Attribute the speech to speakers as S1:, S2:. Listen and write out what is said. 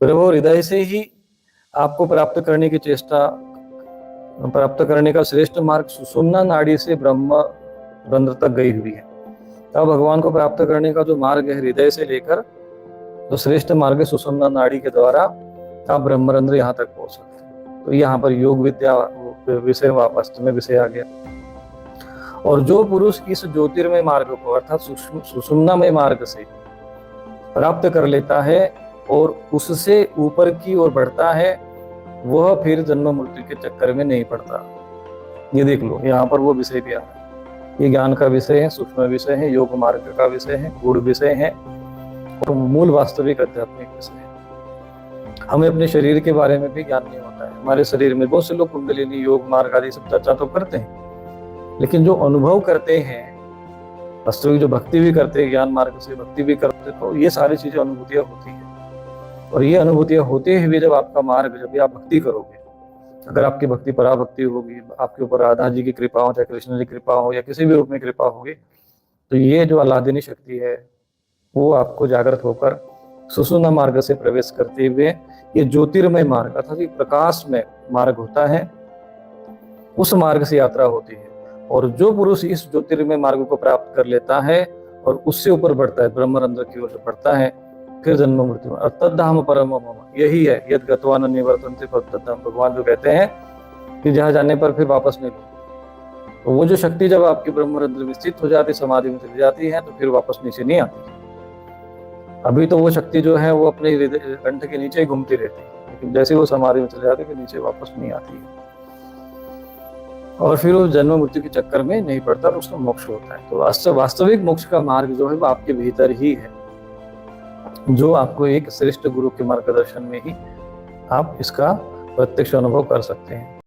S1: फिर वो हृदय से ही आपको प्राप्त करने की चेष्टा, प्राप्त करने का श्रेष्ठ मार्ग सुषुम्ना नाड़ी से ब्रह्म रंध्र तक गई हुई है। अब भगवान को प्राप्त करने का जो मार्ग है हृदय से लेकर, तो श्रेष्ठ मार्ग है सुषुम्ना नाड़ी के द्वारा आप ब्रह्मरंध्र यहाँ तक पहुंच सकते हैं। तो यहाँ पर योग विद्या विषय वास्तव में विषय आ गया। और जो पुरुष इस ज्योतिर्मय मार्ग को अर्थात सुषुम्नामय मार्ग से प्राप्त कर लेता है और उससे ऊपर की ओर बढ़ता है, वह फिर जन्म मृत्यु के चक्कर में नहीं पड़ता। ये देख लो, यहाँ पर वो विषय भी आ रहा है। ये ज्ञान का विषय है, सूक्ष्म विषय है, योग मार्ग का विषय है, गूढ़ विषय है और मूल वास्तविक आध्यात्मिक विषय है। हमें अपने शरीर के बारे में भी ज्ञान नहीं होता है। हमारे शरीर में बहुत से लोग कुंडलिनी, योग मार्ग आदि सब चर्चा तो करते हैं, लेकिन जो अनुभव करते हैं, वास्तविक जो भक्ति भी करते हैं, ज्ञान मार्ग से भक्ति भी करते हैं, तो ये सारी चीजें अनुभूतियां होती हैं। और ये अनुभूतियां होते हुए जब आपका मार्ग, जब आप भक्ति करोगे, अगर आपकी भक्ति पराभक्ति होगी, आपके ऊपर राधा जी की कृपा हो, चाहे कृष्ण जी की कृपा हो, या किसी भी रूप में कृपा होगी, तो ये जो आह्लादिनी शक्ति है वो आपको जागृत होकर सुषुम्ना मार्ग से प्रवेश करते हुए ये ज्योतिर्मय मार्ग अर्थात प्रकाश में मार्ग होता है, उस मार्ग से यात्रा होती है। और जो पुरुष इस ज्योतिर्मय मार्ग को प्राप्त कर लेता है और उससे ऊपर बढ़ता है, ब्रह्मरंध्र की ओर से बढ़ता है, फिर जन्म मृत्यु तद्धाम परम मम, यही है यद गतवान निवर्तन्ते तद्धाम। भगवान जो कहते हैं कि जहाँ जाने पर फिर वापस नहीं लौटते। तो वो जो शक्ति जब आपकी ब्रह्मरंध्र में स्थित हो जाती, समाधि में चली जाती है, तो फिर वापस नीचे नहीं आती। अभी तो वो शक्ति जो है वो अपने कंठ के नीचे ही घूमती रहती है, लेकिन जैसे वो समाधि में चले जाते, फिर नीचे वापस नहीं आती है और फिर वो जन्म मृत्यु के चक्कर में नहीं पड़ता और उसका मोक्ष होता है। तो वास्तविक मोक्ष का मार्ग जो है वो आपके भीतर ही है, जो आपको एक श्रेष्ठ गुरु के मार्गदर्शन में ही आप इसका प्रत्यक्ष अनुभव कर सकते हैं।